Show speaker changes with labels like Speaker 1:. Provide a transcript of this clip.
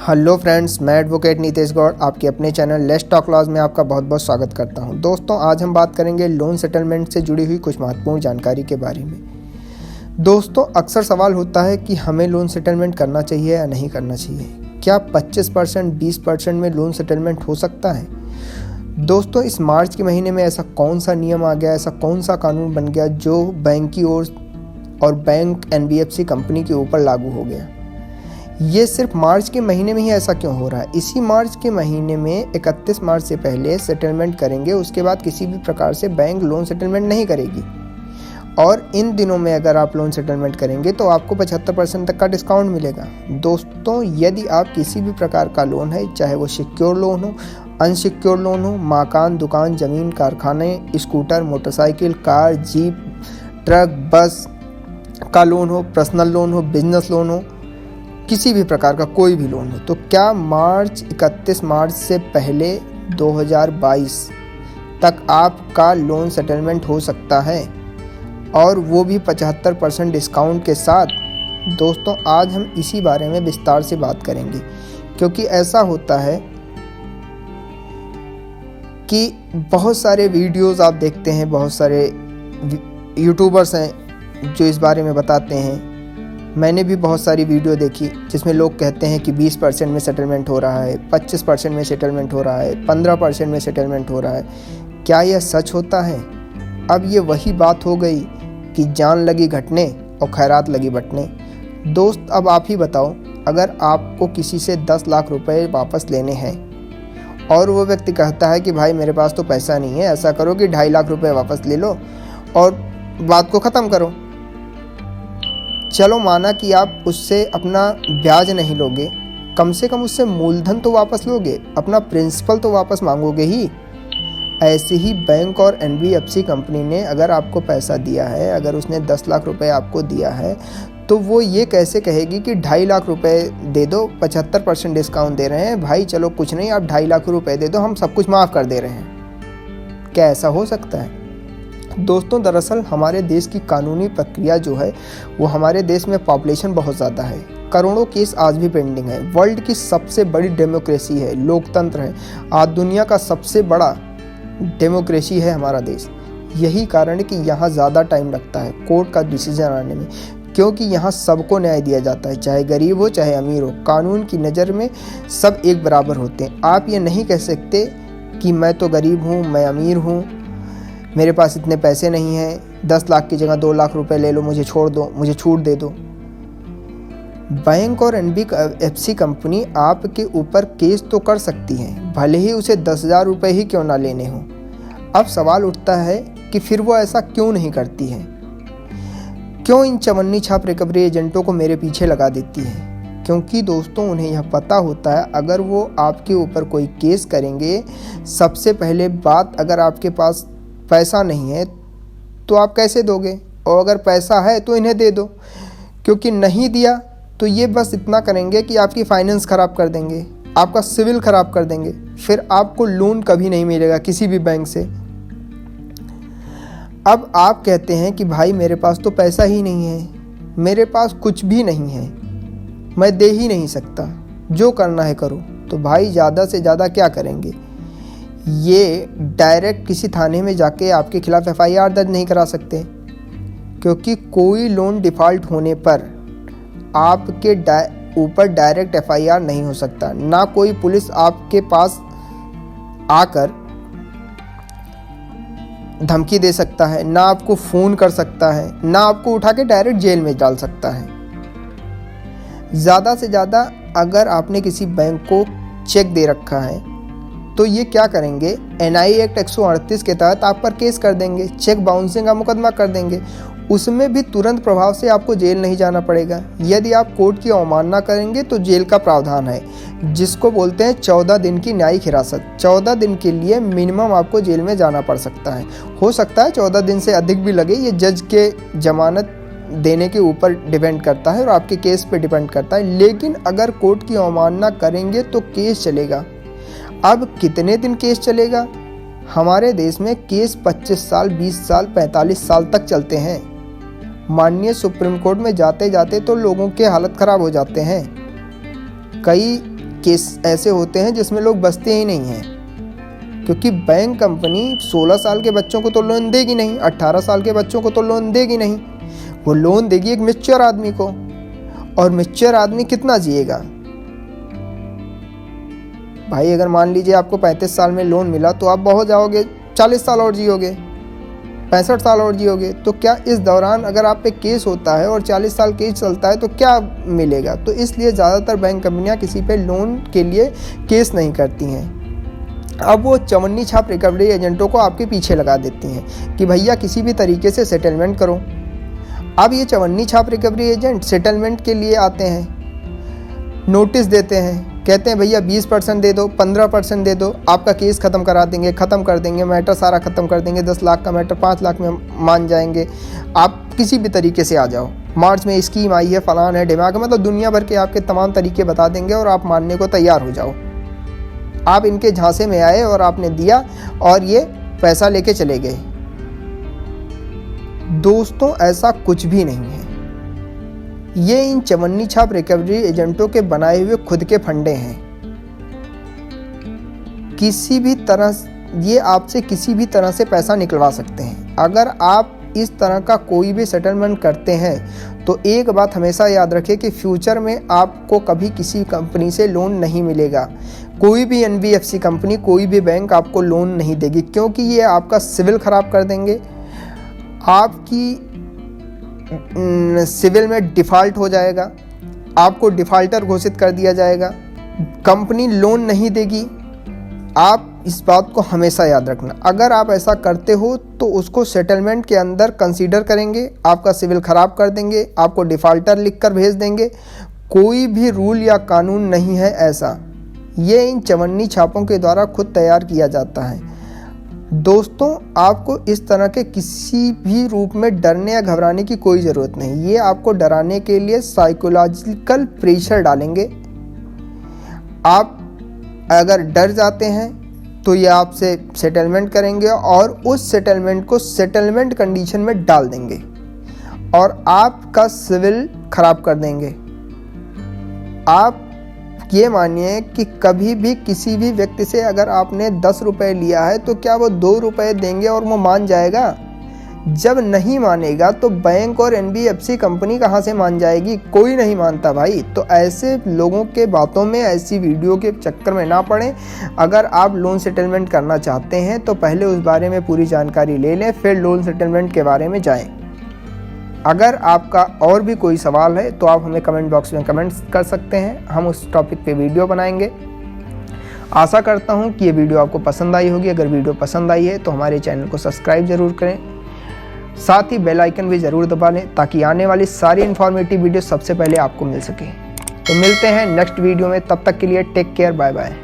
Speaker 1: Hello friends, मैं advocate Nitesh Gaur आपके अपने चैनल लेट्स टॉक लॉज में आपका बहुत बहुत स्वागत करता हूं। दोस्तों, आज हम बात करेंगे लोन सेटलमेंट से जुड़ी हुई कुछ महत्वपूर्ण जानकारी के बारे में। दोस्तों, अक्सर सवाल होता है कि हमें लोन सेटलमेंट करना चाहिए या नहीं करना चाहिए। क्या 25%, 20% में लोन सेटलमेंट हो सकता है? दोस्तों, इस मार्च के महीने में ऐसा कौन सा नियम आ गया, ऐसा कौन सा कानून बन गया जो बैंक की ओर और बैंक NBFC कंपनी के ऊपर लागू हो गया? ये सिर्फ मार्च के महीने में ही ऐसा क्यों हो रहा है? इसी मार्च के महीने में 31 मार्च से पहले सेटलमेंट करेंगे, उसके बाद किसी भी प्रकार से बैंक लोन सेटलमेंट नहीं करेगी। और इन दिनों में अगर आप लोन सेटलमेंट करेंगे तो आपको 75% तक का डिस्काउंट मिलेगा। दोस्तों, यदि आप किसी भी प्रकार का लोन है, चाहे वो सिक्योर लोन हो, अनसिक्योर लोन हो, मकान, दुकान, ज़मीन, कारखाने, scooter, motorcycle, car, jeep, truck, बस का लोन हो, पर्सनल लोन हो, बिजनेस लोन हो, किसी भी प्रकार का कोई भी लोन हो, तो क्या 31 मार्च से पहले 2022 तक आपका लोन सेटलमेंट हो सकता है, और वो भी 75% डिस्काउंट के साथ? दोस्तों, आज हम इसी बारे में विस्तार से बात करेंगे, क्योंकि ऐसा होता है कि बहुत सारे वीडियोस आप देखते हैं, बहुत सारे यूट्यूबर्स हैं जो इस बारे में बताते हैं। मैंने भी बहुत सारी वीडियो देखी जिसमें लोग कहते हैं कि 20% में सेटलमेंट हो रहा है, 25% में सेटलमेंट हो रहा है, 15% में सेटलमेंट हो रहा है। क्या यह सच होता है? अब ये वही बात हो गई कि जान लगी घटने और खैरात लगी बटने। दोस्त, अब आप ही बताओ, अगर आपको किसी से 10 लाख रुपए वापस लेने हैं और वो व्यक्ति कहता है कि भाई मेरे पास तो पैसा नहीं है, ऐसा करो कि 2.5 लाख रुपए वापस ले लो और बात को ख़त्म करो। चलो, माना कि आप उससे अपना ब्याज नहीं लोगे, कम से कम उससे मूलधन तो वापस लोगे, अपना प्रिंसिपल तो वापस मांगोगे ही। ऐसे ही बैंक और NBFC कंपनी ने अगर आपको पैसा दिया है, अगर उसने 10 लाख रुपए आपको दिया है, तो वो ये कैसे कहेगी कि 2.5 लाख रुपए दे दो, 75% डिस्काउंट दे रहे हैं भाई, चलो कुछ नहीं, आप 2.5 लाख रुपए दे दो, हम सब कुछ माफ़ कर दे रहे हैं। क्या ऐसा हो सकता है? दोस्तों, दरअसल हमारे देश की कानूनी प्रक्रिया जो है वो, हमारे देश में पॉपुलेशन बहुत ज़्यादा है, करोड़ों केस आज भी पेंडिंग है। वर्ल्ड की सबसे बड़ी डेमोक्रेसी है, लोकतंत्र है, आज दुनिया का सबसे बड़ा डेमोक्रेसी है हमारा देश। यही कारण है कि यहाँ ज़्यादा टाइम लगता है कोर्ट का डिसीजन आने में, क्योंकि यहाँ सबको न्याय दिया जाता है, चाहे गरीब हो चाहे अमीर हो। कानून की नज़र में सब एक बराबर होते हैं। आप ये नहीं कह सकते कि मैं तो गरीब हूँ, मैं अमीर हूँ, मेरे पास इतने पैसे नहीं हैं, 10 लाख की जगह 2 लाख रुपए ले लो, मुझे छोड़ दो, मुझे छूट दे दो। बैंक और NBFC कंपनी आपके ऊपर केस तो कर सकती है, भले ही उसे 10,000 रुपये ही क्यों ना लेने हो। अब सवाल उठता है कि फिर वो ऐसा क्यों नहीं करती है? क्यों इन चवन्नी छाप रिकवरी एजेंटों को मेरे पीछे लगा देती है? क्योंकि दोस्तों, उन्हें यह पता होता है अगर वो आपके ऊपर कोई केस करेंगे, सबसे पहले बात, अगर आपके पास पैसा नहीं है तो आप कैसे दोगे, और अगर पैसा है तो इन्हें दे दो, क्योंकि नहीं दिया तो ये बस इतना करेंगे कि आपकी फाइनेंस ख़राब कर देंगे, आपका सिविल ख़राब कर देंगे, फिर आपको लोन कभी नहीं मिलेगा किसी भी बैंक से। अब आप कहते हैं कि भाई मेरे पास तो पैसा ही नहीं है, मेरे पास कुछ भी नहीं है, मैं दे ही नहीं सकता, जो करना है करो। तो भाई ज़्यादा से ज़्यादा क्या करेंगे? ये डायरेक्ट किसी थाने में जाके आपके खिलाफ FIR दर्ज नहीं करा सकते, क्योंकि कोई लोन डिफ़ॉल्ट होने पर आपके ऊपर डायरेक्ट FIR नहीं हो सकता। ना कोई पुलिस आपके पास आकर धमकी दे सकता है, ना आपको फ़ोन कर सकता है, ना आपको उठा के डायरेक्ट जेल में डाल सकता है। ज़्यादा से ज़्यादा अगर आपने किसी बैंक को चेक दे रखा है तो ये क्या करेंगे, NI एक्ट 138 के तहत आप पर केस कर देंगे, चेक बाउंसिंग का मुकदमा कर देंगे। उसमें भी तुरंत प्रभाव से आपको जेल नहीं जाना पड़ेगा। यदि आप कोर्ट की अवमानना करेंगे तो जेल का प्रावधान है, जिसको बोलते हैं 14 दिन की न्यायिक हिरासत। 14 दिन के लिए मिनिमम आपको जेल में जाना पड़ सकता है। हो सकता है 14 दिन से अधिक भी लगे, ये जज के जमानत देने के ऊपर डिपेंड करता है और आपके केस पे डिपेंड करता है। लेकिन अगर कोर्ट की अवमानना करेंगे तो केस चलेगा। अब कितने दिन केस चलेगा? हमारे देश में केस 25 साल, 20 साल, 45 साल तक चलते हैं। माननीय सुप्रीम कोर्ट में जाते जाते तो लोगों के हालत ख़राब हो जाते हैं। कई केस ऐसे होते हैं जिसमें लोग बचते ही नहीं हैं, क्योंकि बैंक कंपनी 16 साल के बच्चों को तो लोन देगी नहीं, 18 साल के बच्चों को तो लोन देगी नहीं। वो लोन देगी एक मैच्योर आदमी को, और मैच्योर आदमी कितना जिएगा भाई? अगर मान लीजिए आपको 35 साल में लोन मिला तो आप बहुत जाओगे, 40 साल और जियोगे, 65 साल और जियोगे। तो क्या इस दौरान अगर आप पे केस होता है और 40 साल केस चलता है तो क्या मिलेगा? तो इसलिए ज़्यादातर बैंक कंपनियां किसी पे लोन के लिए केस नहीं करती हैं। अब वो चवन्नी छाप रिकवरी एजेंटों को आपके पीछे लगा देती हैं कि भैया किसी भी तरीके से सेटलमेंट करो। अब ये चवन्नी छाप रिकवरी एजेंट सेटलमेंट के लिए आते हैं, नोटिस देते हैं, कहते हैं भैया 20% दे दो, 15% दे दो, आपका केस ख़त्म करा देंगे, ख़त्म कर देंगे, मैटर सारा ख़त्म कर देंगे, 10 लाख का मैटर 5 लाख में मान जाएंगे, आप किसी भी तरीके से आ जाओ, मार्च में स्कीम आई है, फलान है, दिमाग है, मतलब दुनिया भर के आपके तमाम तरीके बता देंगे और आप मानने को तैयार हो जाओ। आप इनके झांसे में आए और आपने दिया और ये पैसा लेके चले गए। दोस्तों, ऐसा कुछ भी नहीं है। ये इन चवन्नी छाप रिकवरी एजेंटों के बनाए हुए खुद के फंडे हैं। किसी भी तरह ये आपसे किसी भी तरह से पैसा निकलवा सकते हैं। अगर आप इस तरह का कोई भी सेटलमेंट करते हैं तो एक बात हमेशा याद रखें कि फ्यूचर में आपको कभी किसी कंपनी से लोन नहीं मिलेगा। कोई भी एनबीएफसी कंपनी, कोई भी बैंक आपको लोन नहीं देगी, क्योंकि ये आपका सिविल ख़राब कर देंगे, आपकी सिविल में डिफ़ॉल्ट हो जाएगा, आपको डिफ़ॉल्टर घोषित कर दिया जाएगा, कंपनी लोन नहीं देगी। आप इस बात को हमेशा याद रखना। अगर आप ऐसा करते हो तो उसको सेटलमेंट के अंदर कंसीडर करेंगे, आपका सिविल ख़राब कर देंगे, आपको डिफ़ॉल्टर लिख कर भेज देंगे। कोई भी रूल या कानून नहीं है ऐसा, ये इन चवन्नी छापों के द्वारा खुद तैयार किया जाता है। दोस्तों, आपको इस तरह के किसी भी रूप में डरने या घबराने की कोई ज़रूरत नहीं। ये आपको डराने के लिए साइकोलॉजिकल प्रेशर डालेंगे। आप अगर डर जाते हैं तो ये आपसे सेटलमेंट करेंगे और उस सेटलमेंट को सेटलमेंट कंडीशन में डाल देंगे और आपका सिविल खराब कर देंगे। आप ये मानिए कि कभी भी किसी भी व्यक्ति से अगर आपने 10 रुपये लिया है तो क्या वो 2 रुपये देंगे और वो मान जाएगा? जब नहीं मानेगा तो बैंक और एनबीएफसी कंपनी कहाँ से मान जाएगी? कोई नहीं मानता भाई। तो ऐसे लोगों के बातों में, ऐसी वीडियो के चक्कर में ना पड़ें। अगर आप लोन सेटलमेंट करना चाहते हैं तो पहले उस बारे में पूरी जानकारी ले लें, फिर लोन सेटलमेंट के बारे में जाएं। अगर आपका और भी कोई सवाल है तो आप हमें कमेंट बॉक्स में कमेंट्स कर सकते हैं, हम उस टॉपिक पे वीडियो बनाएंगे। आशा करता हूँ कि ये वीडियो आपको पसंद आई होगी। अगर वीडियो पसंद आई है तो हमारे चैनल को सब्सक्राइब ज़रूर करें, साथ ही बेल आइकन भी ज़रूर दबा लें ताकि आने वाली सारी इन्फॉर्मेटिव वीडियो सबसे पहले आपको मिल सके। तो मिलते हैं नेक्स्ट वीडियो में, तब तक के लिए टेक केयर, बाय बाय।